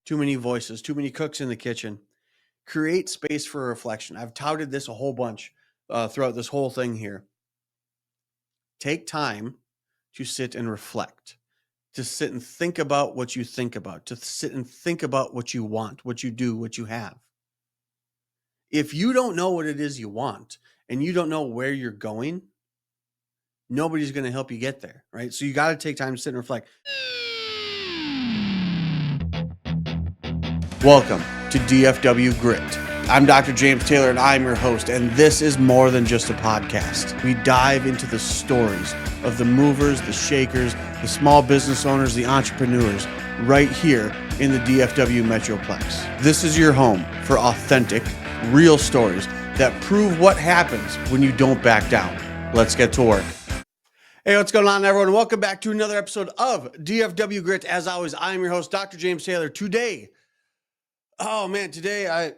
too many voices, too many cooks in the kitchen. Create space for reflection. I've touted this a whole bunch throughout this whole thing here. Take time to sit and reflect, to sit and think about what you think about, to sit and think about what you want, what you do, what you have. If you don't know what it is you want and you don't know where you're going, nobody's going to help you get there, right? So you got to take time to sit and reflect. Welcome to DFW Grit. I'm Dr. James Taylor and I'm your host, and this is more than just a podcast. We dive into the stories of the movers, the shakers, the small business owners, the entrepreneurs, right here in the DFW Metroplex. This is your home for authentic, real stories that prove what happens when you don't back down. Let's get to work. Hey, what's going on, everyone? Welcome back to another episode of DFW Grit. As always, I'm your host, Dr. James Taylor. Today I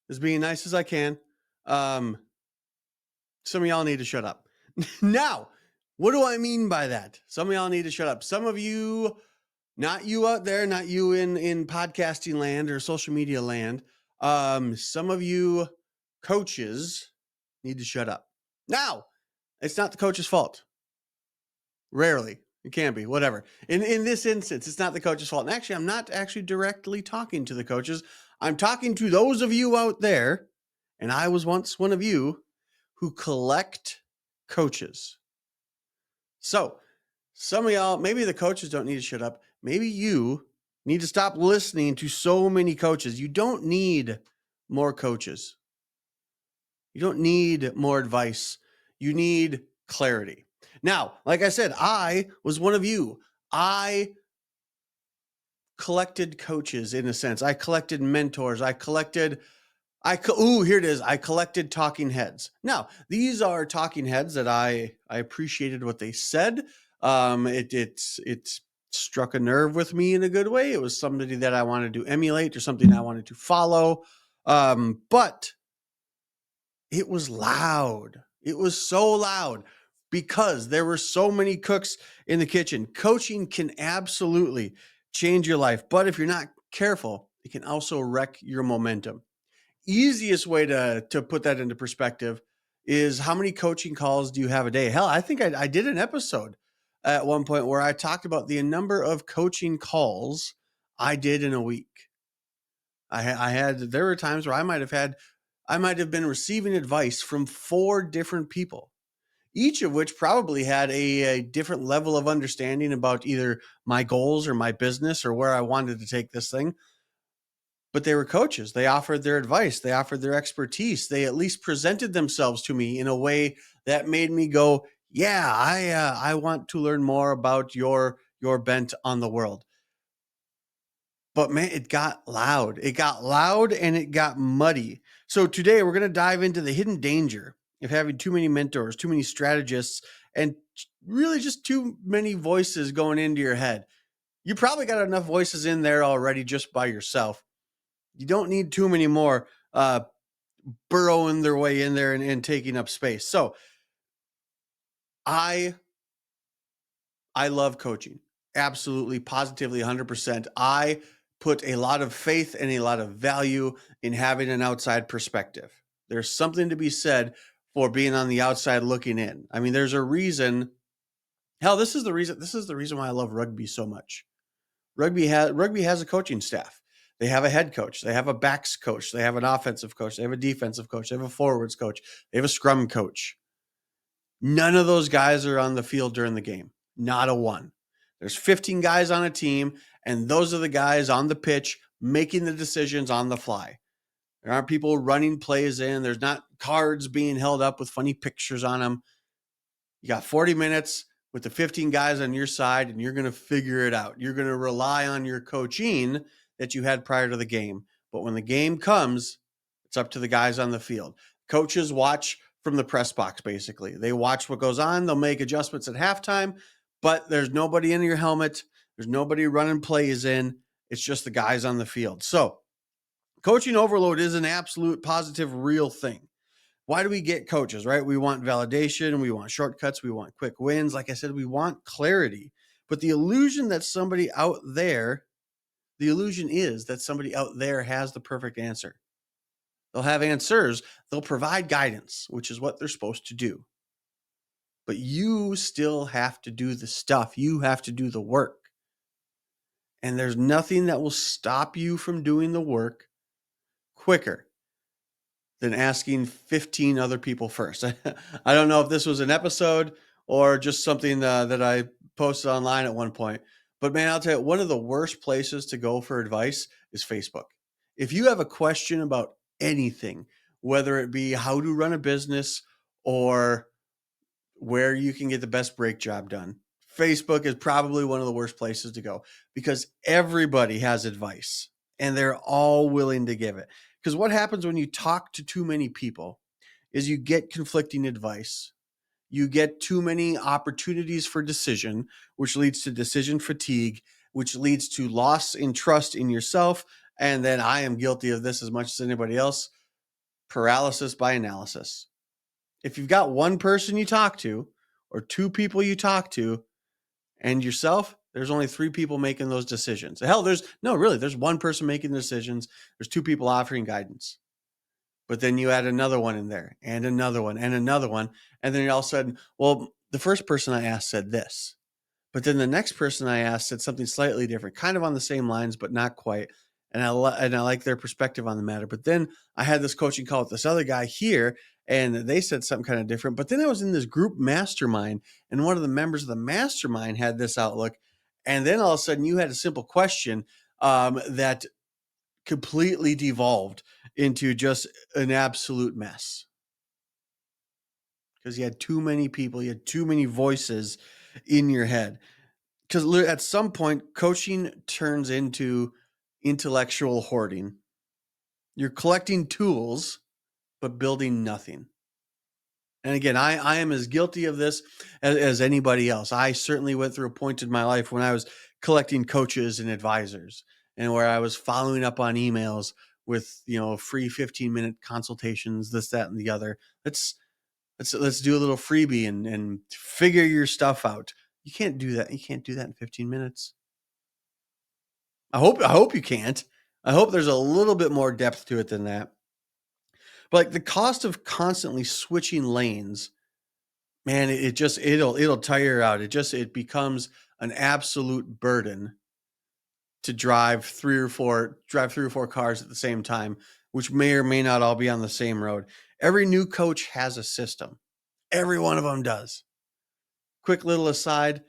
is being nice as I can. Some of y'all need to shut up. Now, what do I mean by that? Some of y'all need to shut up. Some of you, not you out there, not you in podcasting land or social media land. Some of you coaches need to shut up. Now, it's not the coach's fault. Rarely. It can be, whatever. In this instance, it's not the coach's fault. And actually, I'm not actually directly talking to the coaches. I'm talking to those of you out there, and I was once one of you, who collect coaches. So some of y'all, maybe the coaches don't need to shut up. Maybe you need to stop listening to so many coaches. You don't need more coaches. You don't need more advice. You need clarity. Now, like I said, I was one of you. I collected coaches in a sense. I collected mentors. I collected talking heads. Now, these are talking heads that I appreciated what they said. It struck a nerve with me in a good way. It was somebody that I wanted to emulate or something I wanted to follow. But it was loud. It was so loud because there were so many cooks in the kitchen. Coaching can absolutely change your life, but if you're not careful, it can also wreck your momentum. Easiest way to put that into perspective is how many coaching calls do you have a day? Hell, I think I did an episode at one point where I talked about the number of coaching calls I did in a week. There were times where I might have been receiving advice from 4 different people, each of which probably had a different level of understanding about either my goals or my business or where I wanted to take this thing. But they were coaches. They offered their advice. They offered their expertise. They at least presented themselves to me in a way that made me go, yeah, I want to learn more about your bent on the world. But man, it got loud. It got loud and it got muddy. So today we're going to dive into the hidden danger of having too many mentors, too many strategists, and really just too many voices going into your head. You probably got enough voices in there already just by yourself. You don't need too many more burrowing their way in there and taking up space. So I love coaching. Absolutely, positively, 100%. I put a lot of faith and a lot of value in having an outside perspective. There's something to be said for being on the outside looking in. I mean, there's a reason. Hell, this is the reason why I love rugby so much. Rugby has a coaching staff. They have a head coach. They have a backs coach. They have an offensive coach. They have a defensive coach. They have a forwards coach. They have a scrum coach. None of those guys are on the field during the game. Not a one. There's 15 guys on a team, and those are the guys on the pitch making the decisions on the fly. There aren't people running plays in. There's not cards being held up with funny pictures on them. You got 40 minutes with the 15 guys on your side, and you're going to figure it out. You're going to rely on your coaching that you had prior to the game. But when the game comes, it's up to the guys on the field. Coaches watch from the press box, basically. They watch what goes on. They'll make adjustments at halftime, but there's nobody in your helmet. There's nobody running plays in. It's just the guys on the field. So coaching overload is an absolute positive, real thing. Why do we get coaches, right? We want validation. We want shortcuts. We want quick wins. Like I said, we want clarity. But the illusion that somebody out there The illusion is that somebody out there has the perfect answer. They'll have answers, they'll provide guidance, which is what they're supposed to do. But you still have to do the stuff. You have to do the work. And there's nothing that will stop you from doing the work quicker than asking 15 other people first. I don't know if this was an episode or just something that I posted online at one point. But man, I'll tell you, one of the worst places to go for advice is Facebook. If you have a question about anything, whether it be how to run a business or where you can get the best brake job done, Facebook is probably one of the worst places to go because everybody has advice and they're all willing to give it. Because what happens when you talk to too many people is you get conflicting advice. You get too many opportunities for decision, which leads to decision fatigue, which leads to loss in trust in yourself. And then I am guilty of this as much as anybody else, paralysis by analysis. If you've got one person you talk to or two people you talk to and yourself, there's only three people making those decisions. Hell, there's one person making the decisions. There's two people offering guidance. But then you add another one in there and another one and another one. And then all of a sudden, well, the first person I asked said this. But then the next person I asked said something slightly different, kind of on the same lines, but not quite. And I like their perspective on the matter. But then I had this coaching call with this other guy here, and they said something kind of different. But then I was in this group mastermind, and one of the members of the mastermind had this outlook. And then all of a sudden, you had a simple question that completely devolved into just an absolute mess because you had too many people, you had too many voices in your head. Because at some point, coaching turns into intellectual hoarding. You're collecting tools, but building nothing. And again, I am as guilty of this as anybody else. I certainly went through a point in my life when I was collecting coaches and advisors and where I was following up on emails with, free 15-minute consultations, this, that, and the other. Let's do a little freebie and figure your stuff out. You can't do that. You can't do that in 15 minutes. I hope you can't. I hope there's a little bit more depth to it than that. But like the cost of constantly switching lanes, man, it'll tire you out. It becomes an absolute burden to drive three or four cars at the same time, which may or may not all be on the same road. Every new coach has a system. Every one of them does. Quick little aside.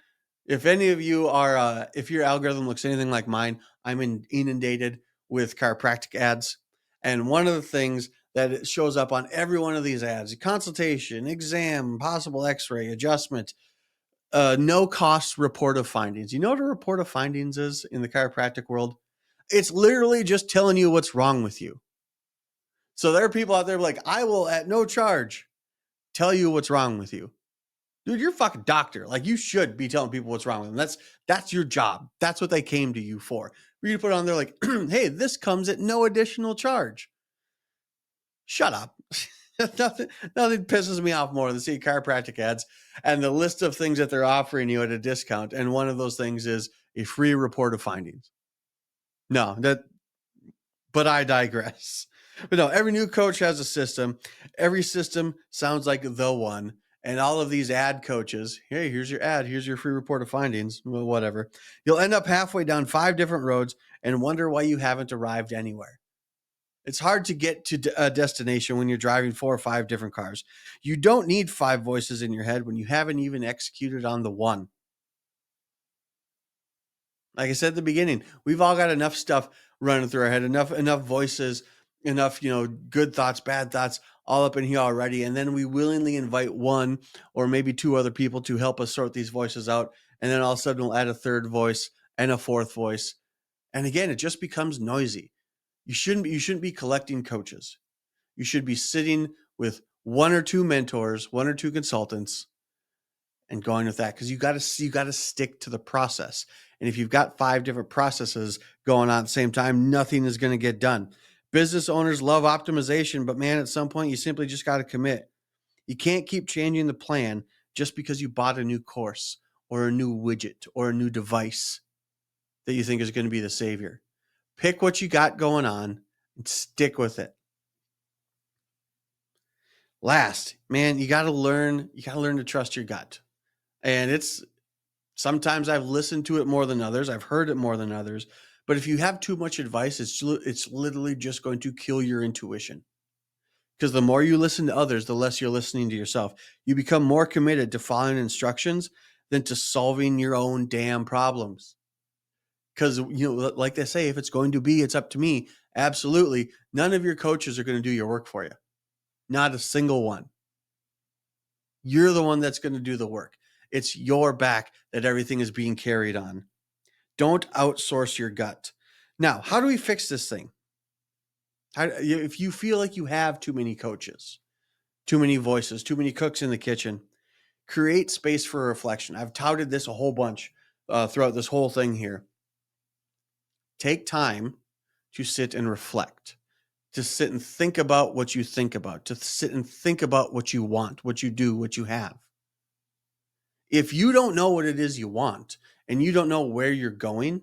If any of you are, if your algorithm looks anything like mine, I'm inundated with chiropractic ads. And one of the things that shows up on every one of these ads, consultation, exam, possible x-ray, adjustment, no cost report of findings. You know what a report of findings is in the chiropractic world? It's literally just telling you what's wrong with you. So there are people out there like, I will at no charge tell you what's wrong with you. Dude, you're a fucking doctor. Like, you should be telling people what's wrong with them. That's your job. That's what they came to you for. For you to put on there like, hey, this comes at no additional charge. Shut up. nothing pisses me off more than seeing chiropractic ads and the list of things that they're offering you at a discount. And one of those things is a free report of findings. But I digress. But no, every new coach has a system. Every system sounds like the one. And all of these ad coaches, hey, here's your ad. Here's your free report of findings. Well, whatever. You'll end up halfway down 5 different roads and wonder why you haven't arrived anywhere. It's hard to get to a destination when you're driving 4 or 5 different cars. You don't need 5 voices in your head when you haven't even executed on the one. Like I said at the beginning, we've all got enough stuff running through our head, enough voices, enough, good thoughts, bad thoughts, all up in here already. And then we willingly invite one or maybe 2 other people to help us sort these voices out. And then all of a sudden we'll add a 3rd voice and a 4th voice. And again, it just becomes noisy. You shouldn't be collecting coaches. You should be sitting with 1 or 2 mentors, 1 or 2 consultants, and going with that, because you got to stick to the process. And if you've got 5 different processes going on at the same time, nothing is going to get done. Business owners love optimization, but man, at some point you simply just got to commit. You can't keep changing the plan just because you bought a new course or a new widget or a new device that you think is going to be the savior. Pick what you got going on and stick with it. Last, man, you got to learn to trust your gut. And it's sometimes I've listened to it more than others. I've heard it more than others. But if you have too much advice, it's literally just going to kill your intuition. Because the more you listen to others, the less you're listening to yourself. You become more committed to following instructions than to solving your own damn problems. Because, like they say, if it's going to be, it's up to me. Absolutely. None of your coaches are going to do your work for you. Not a single one. You're the one that's going to do the work. It's your back that everything is being carried on. Don't outsource your gut. Now, how do we fix this thing? If you feel like you have too many coaches, too many voices, too many cooks in the kitchen, create space for reflection. I've touted this a whole bunch throughout this whole thing here. Take time to sit and reflect, to sit and think about what you think about, to sit and think about what you want, what you do, what you have. If you don't know what it is you want and you don't know where you're going,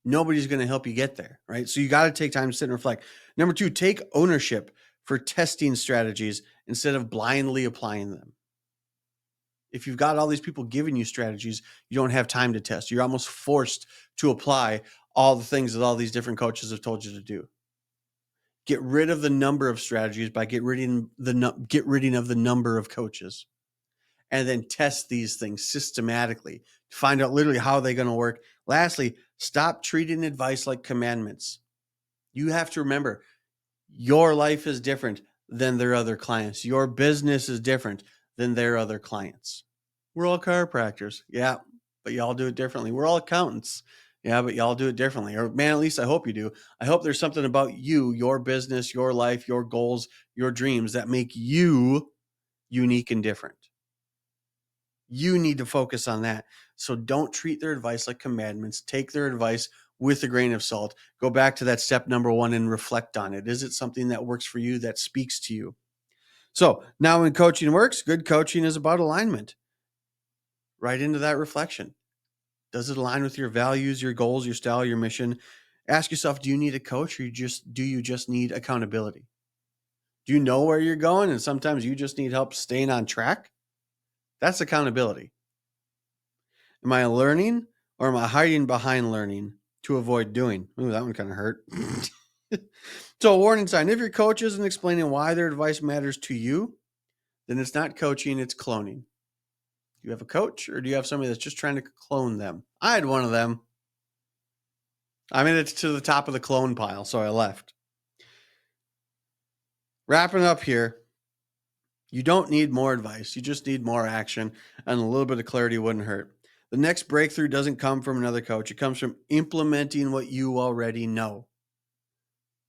nobody's going to help you get there, right? So you got to take time to sit and reflect. Number 2, take ownership for testing strategies instead of blindly applying them. If you've got all these people giving you strategies, you don't have time to test. You're almost forced to apply all the things that all these different coaches have told you to do. Get rid of the number of strategies by get rid of the number of coaches. And then test these things systematically to find out literally how they're going to work. Lastly, stop treating advice like commandments. You have to remember, your life is different than their other clients. Your business is different than their other clients. We're all chiropractors. Yeah, but y'all do it differently. We're all accountants. Yeah, but y'all do it differently. Or man, at least I hope you do. I hope there's something about you, your business, your life, your goals, your dreams that make you unique and different. You need to focus on that. So don't treat their advice like commandments. Take their advice with a grain of salt. Go back to that step number 1 and reflect on it. Is it something that works for you, that speaks to you? So now when coaching works, good coaching is about alignment. Right into that reflection. Does it align with your values, your goals, your style, your mission? Ask yourself, do you need a coach or do you just need accountability? Do you know where you're going and sometimes you just need help staying on track? That's accountability. Am I learning or am I hiding behind learning to avoid doing? Ooh, that one kind of hurt. So a warning sign, if your coach isn't explaining why their advice matters to you, then it's not coaching, it's cloning. Do you have a coach or do you have somebody that's just trying to clone them? I had one of them. I made it to the top of the clone pile, so I left. Wrapping up here, you don't need more advice. You just need more action, and a little bit of clarity wouldn't hurt. The next breakthrough doesn't come from another coach. It comes from implementing what you already know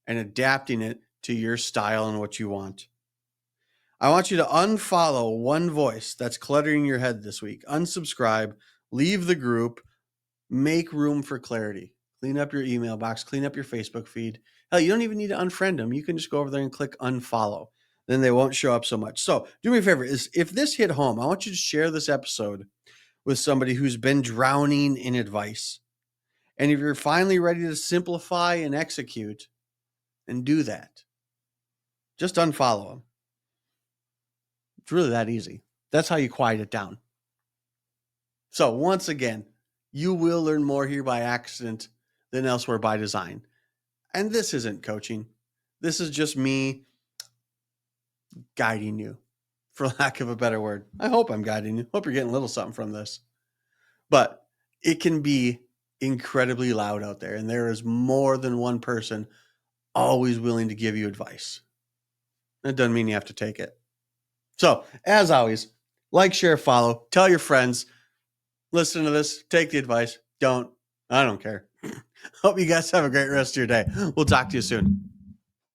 and adapting it to your style and what you want. I want you to unfollow one voice that's cluttering your head this week. Unsubscribe, leave the group, make room for clarity. Clean up your email box, clean up your Facebook feed. Hell, you don't even need to unfriend them. You can just go over there and click unfollow. Then they won't show up so much. So do me a favor, if this hit home, I want you to share this episode with somebody who's been drowning in advice. And if you're finally ready to simplify and execute, and do that. Just unfollow them. It's really that easy. That's how you quiet it down. So once again, you will learn more here by accident than elsewhere by design. And this isn't coaching. This is just me guiding you, for lack of a better word. I hope I'm guiding you. Hope you're getting a little something from this. But it can be incredibly loud out there, and there is more than one person always willing to give you advice. That doesn't mean you have to take it. So, as always, like, share, follow, tell your friends, listen to this, take the advice, don't. I don't care. Hope you guys have a great rest of your day. We'll talk to you soon.